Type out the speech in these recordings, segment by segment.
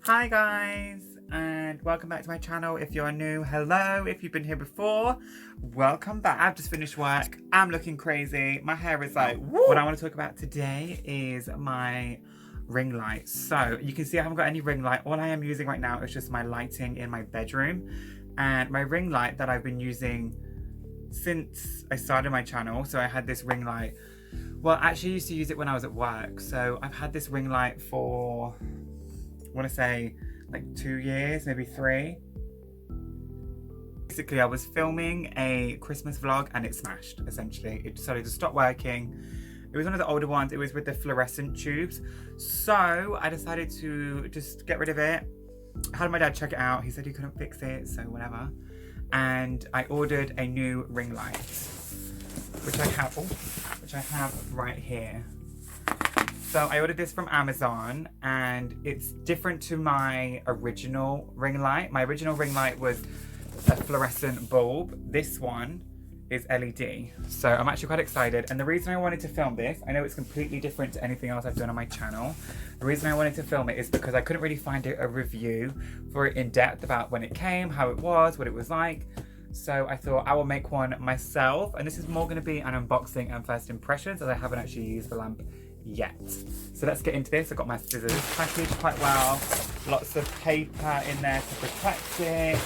Hi guys, and welcome back to my channel. If you're new, hello. If you've been here before, welcome back. I've just finished work. I'm looking crazy. My hair is like, woo! What I want to talk about today is my ring light. So you can see I haven't got any ring light. All I am using right now is just my lighting in my bedroom. And my ring light that I've been using since I started my channel. So I had this ring light. Well, actually I used to use it when I was at work. So I've had this ring light for, I want to say like 2 years, maybe 3. Basically, I was filming a Christmas vlog and it smashed, essentially. It decided to stop working. It was one of the older ones. It was with the fluorescent tubes. So I decided to just get rid of it. I had my dad check it out. He said he couldn't fix it, so whatever. And I ordered a new ring light, which I have right here. So I ordered this from Amazon and it's different to my original ring light. My original ring light was a fluorescent bulb. This one is LED. So I'm actually quite excited. And the reason I wanted to film this, I know it's completely different to anything else I've done on my channel. The reason I wanted to film it is because I couldn't really find a review for it in depth about when it came, how it was, what it was like. So I thought I will make one myself. And this is more gonna be an unboxing and first impressions as I haven't actually used the lamp yet. So let's get into this. I've got my scissors packaged quite well. Lots of paper in there to protect it.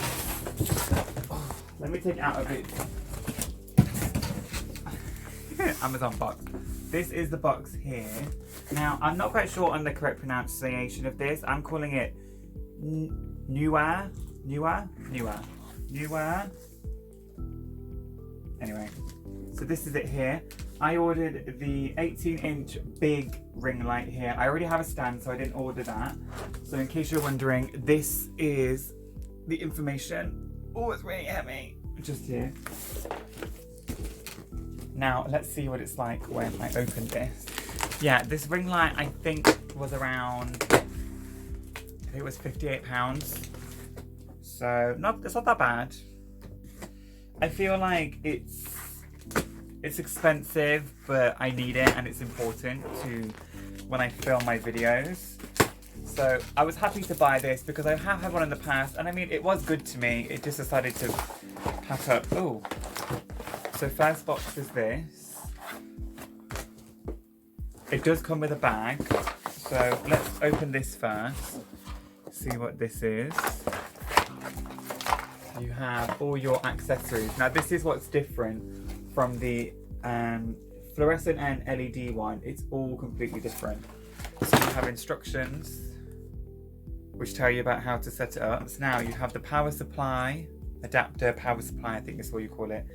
Oh, let me take it out of it. Amazon box. This is the box here. Now, I'm not quite sure on the correct pronunciation of this. I'm calling it Neewer. Anyway, so this is it here. I ordered the 18-inch big ring light here. I already have a stand, so I didn't order that. So in case you're wondering, this is the information. Oh, it's really heavy. Just here. Now, let's see what it's like when I open this. Yeah, this ring light, I think, was around, I think it was £58. So, it's not that bad. I feel like it's expensive, but I need it and it's important to when I film my videos. So I was happy to buy this because I have had one in the past and I mean it was good to me. It just decided to pack up. Oh, so first box is this. It does come with a bag. So let's open this first. See what this is. You have all your accessories. Now this is what's different from the fluorescent and LED one. It's all completely different. So you have instructions which tell you about how to set it up. So now you have the power supply, adapter power supply, I think is what you call it.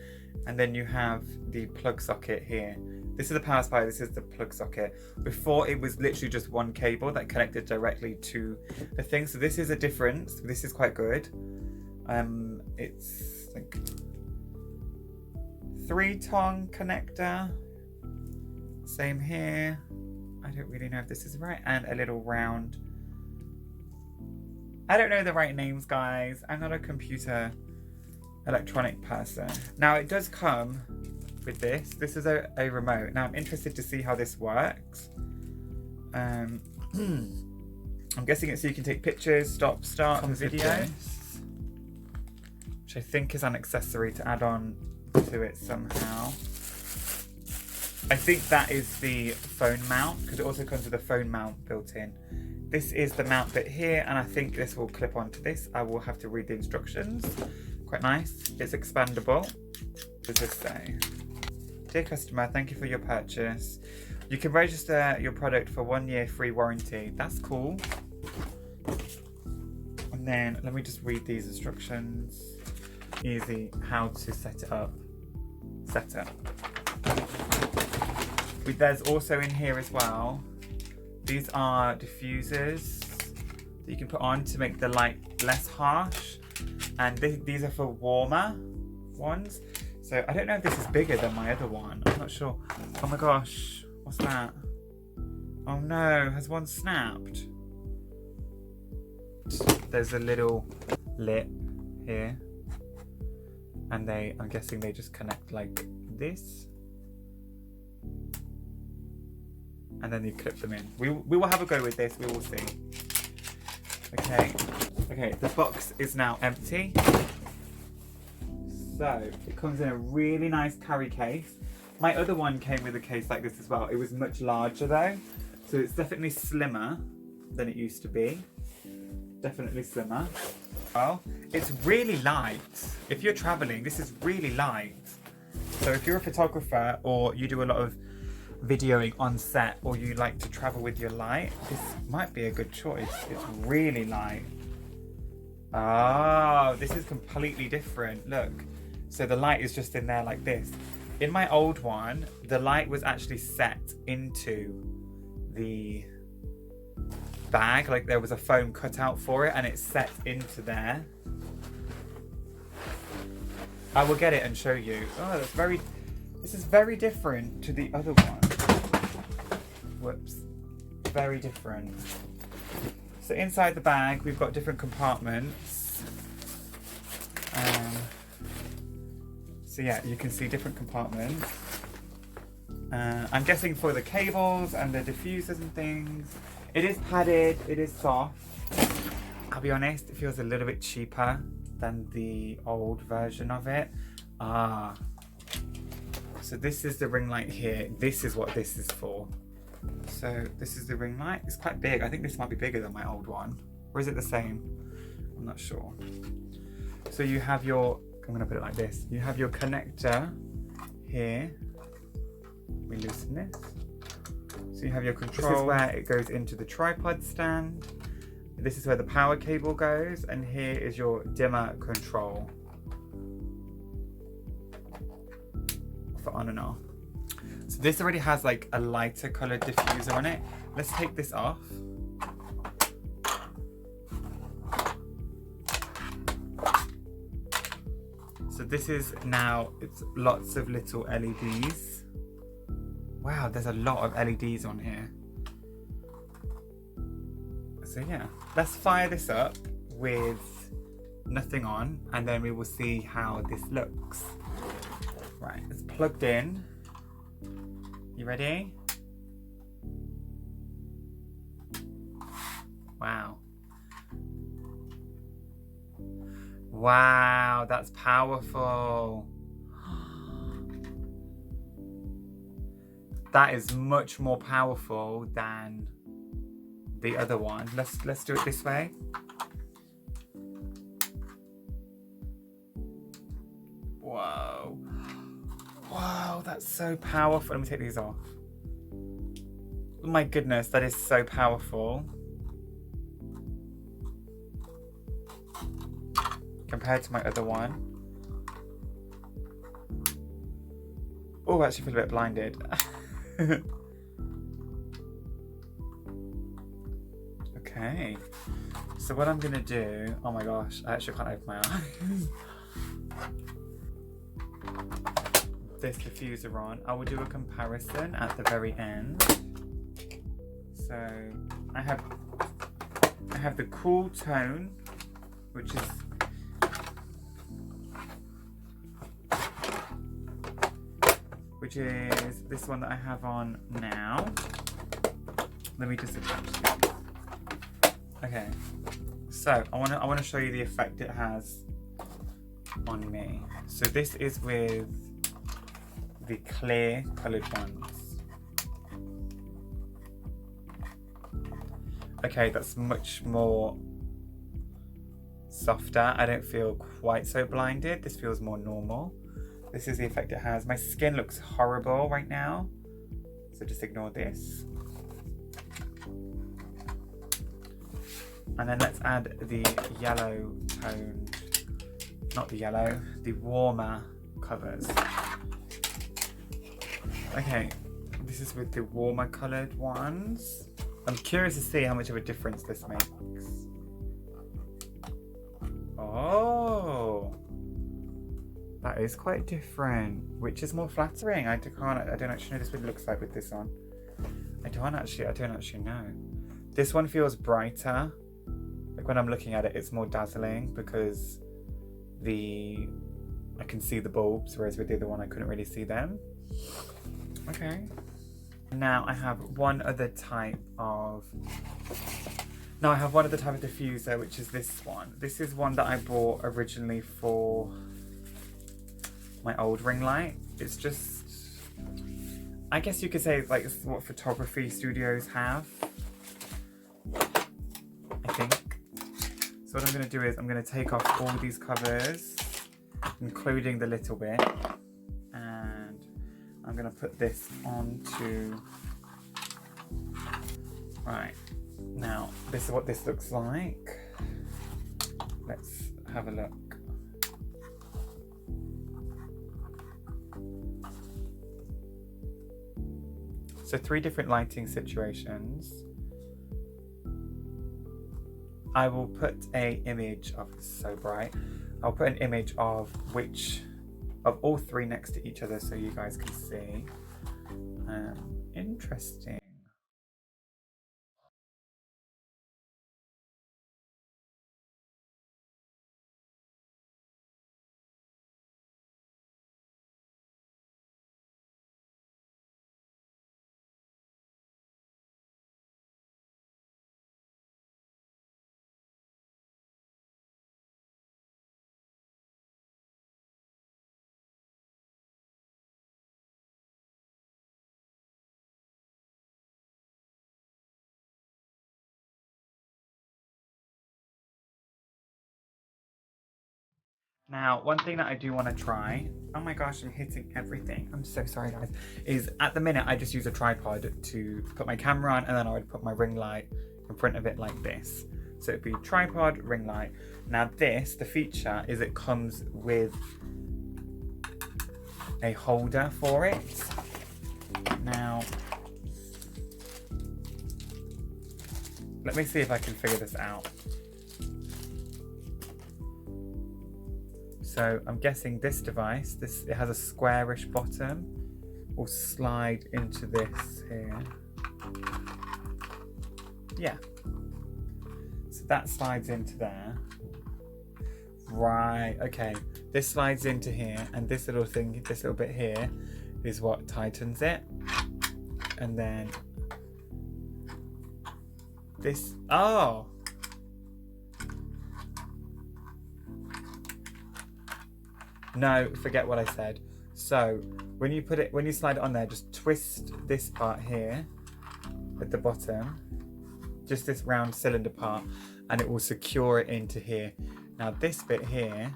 And then you have the plug socket here. This is the power supply, this is the plug socket. Before it was literally just one cable that connected directly to the thing. So this is a difference. This is quite good. It's like 3-tong connector. Same here. I don't really know if this is right. And a little round. I don't know the right names, guys. I'm not a computer electronic person. Now it does come with this. This is a remote. Now I'm interested to see how this works. I'm guessing it's so you can take pictures, start the video. Which I think is an accessory to add on to it somehow. I think that is the phone mount because it also comes with a phone mount built in. This is the mount bit here and I think this will clip onto this. I will have to read the instructions. Quite nice. It's expandable. What does this say? Dear customer, thank you for your purchase. You can register your product for 1 year free warranty. That's cool. And then let me just read these instructions. Easy how to set it up. There's also in here as well, these are diffusers that you can put on to make the light less harsh, and these are for warmer ones. So I don't know if this is bigger than my other one, I'm not sure. Oh my gosh, what's that? Oh no, has one snapped? There's a little lip here. And I'm guessing they just connect like this. And then you clip them in. We will have a go with this, we will see. Okay, the box is now empty. So it comes in a really nice carry case. My other one came with a case like this as well. It was much larger though. So it's definitely slimmer than it used to be. Definitely slimmer. Oh, it's really light. If you're traveling, this is really light. So if you're a photographer or you do a lot of videoing on set or you like to travel with your light, this might be a good choice. It's really light. Oh, this is completely different. Look, so the light is just in there like this. In my old one, the light was actually set into the bag, like there was a foam cutout for it and it's set into there. I will get it and show you. Oh, this is very different to the other one. Whoops, very different. So inside the bag, we've got different compartments. So yeah, you can see different compartments. I'm guessing for the cables and the diffusers and things. It is padded, it is soft. I'll be honest, it feels a little bit cheaper than the old version of it. So this is the ring light here. This is what this is for. So this is the ring light. It's quite big. I think this might be bigger than my old one. Or is it the same? I'm not sure. So you have your, I'm gonna put it like this. You have your connector here. We loosen this. So you have your control. This is where it goes into the tripod stand. This is where the power cable goes. And here is your dimmer control for on and off. So this already has like a lighter colored diffuser on it. Let's take this off. So this is now, it's lots of little LEDs. Wow, there's a lot of LEDs on here. So yeah, let's fire this up with nothing on and then we will see how this looks. Right, it's plugged in. You ready? Wow. Wow, that's powerful. That is much more powerful than the other one. Let's do it this way. Whoa. Wow, that's so powerful. Let me take these off. Oh my goodness, that is so powerful. Compared to my other one. Oh, I actually feel a bit blinded. Okay, so what I'm gonna do, oh my gosh, I actually can't open my eyes. This diffuser on, I will do a comparison at the very end. So I have the cool tone, which is this one that I have on now. Let me just attach this. Okay, so I want to show you the effect it has on me. So this is with the clear coloured ones. Okay, that's much more softer. I don't feel quite so blinded. This feels more normal. This is the effect it has. My skin looks horrible right now, so just ignore this. And then let's add the yellow toned, not the yellow, the warmer covers. Okay, this is with the warmer coloured ones. I'm curious to see how much of a difference this makes. Oh, that is quite different. Which is more flattering? I don't actually know this what it looks like with this on. I don't actually know. This one feels brighter. Like when I'm looking at it, it's more dazzling because I can see the bulbs, whereas with the other one I couldn't really see them. Okay. Now I have one other type of Now I have one other type of diffuser, which is this one. This is one that I bought originally for my old ring light. It's just, I guess you could say like it's what photography studios have, I think. So what I'm going to do is I'm going to take off all these covers, including the little bit, and I'm going to put this onto, right, now this is what this looks like. Let's have a look. So 3 different lighting situations. I will put an image of, this is so bright, I'll put an image of all 3 next to each other so you guys can see. Interesting. Now, one thing that I do want to try, oh my gosh, I'm hitting everything. I'm so sorry guys, is at the minute I just use a tripod to put my camera on, and then I would put my ring light in front of it like this. So it'd be tripod, ring light. Now this, the feature is it comes with a holder for it. Now, let me see if I can figure this out. So I'm guessing this device, it has a squarish bottom, will slide into this here. Yeah. So that slides into there. Right, okay. This slides into here, and this little thing, this little bit here is what tightens it. And then this, oh! No, forget what I said. So when you slide it on there, just twist this part here at the bottom, just this round cylinder part, and it will secure it into here. Now this bit here,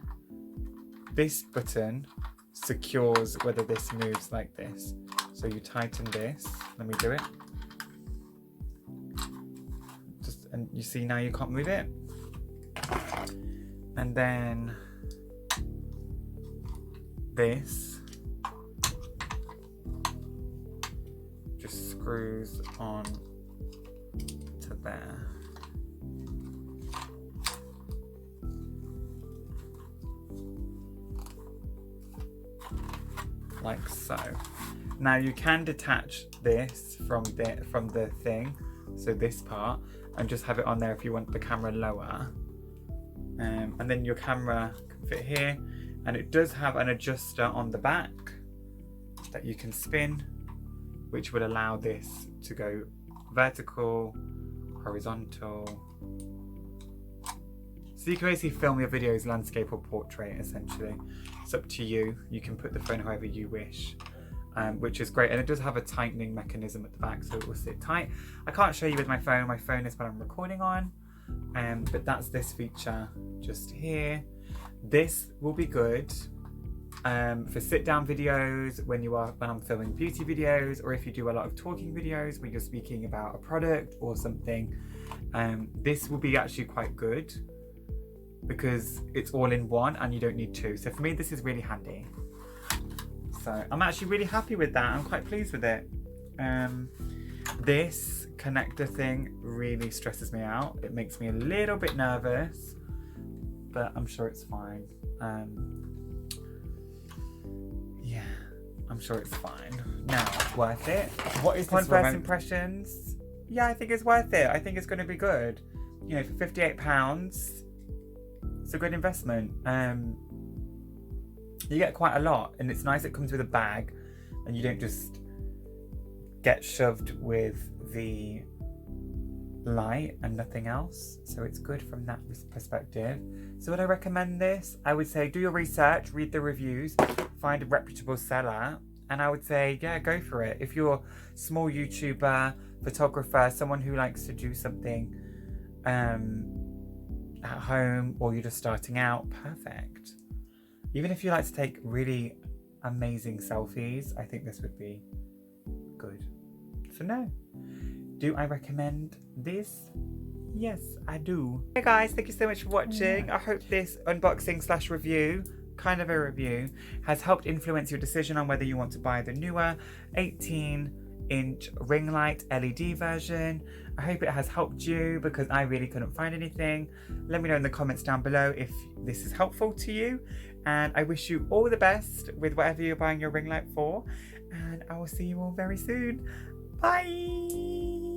this button secures whether this moves like this. So you tighten this, let me do it. And you see now you can't move it. And then this just screws on to there. Like so. Now you can detach this from the thing, so this part, and just have it on there if you want the camera lower. And then your camera can fit here. And it does have an adjuster on the back that you can spin, which would allow this to go vertical, horizontal. So you can basically film your videos landscape or portrait, essentially. It's up to you. You can put the phone however you wish, which is great. And it does have a tightening mechanism at the back, so it will sit tight. I can't show you with my phone. My phone is what I'm recording on, but that's this feature just here. This will be good for sit-down videos when I'm filming beauty videos, or if you do a lot of talking videos where you're speaking about a product or something. This will be actually quite good because it's all in one and you don't need 2. So for me, this is really handy. So I'm actually really happy with that. I'm quite pleased with it. This connector thing really stresses me out. It makes me a little bit nervous, but I'm sure it's fine. Yeah, I'm sure it's fine. Now, worth it? What is this first impressions? Yeah, I think it's worth it. I think it's going to be good. You know, for £58, it's a good investment. You get quite a lot, and it's nice it comes with a bag, and you don't just get shoved with the light and nothing else, so it's good from that perspective. So would I recommend this? I would say do your research, read the reviews, find a reputable seller, and I would say, yeah, go for it. If you're a small YouTuber, photographer, someone who likes to do something at home, or you're just starting out, perfect. Even if you like to take really amazing selfies, I think this would be good. So no. Do I recommend this? Yes, I do. Hey guys, thank you so much for watching. I hope this unboxing / review, kind of a review, has helped influence your decision on whether you want to buy the Neewer 18-inch ring light LED version. I hope it has helped you, because I really couldn't find anything. Let me know in the comments down below if this is helpful to you, and I wish you all the best with whatever you're buying your ring light for, and I will see you all very soon. Bye!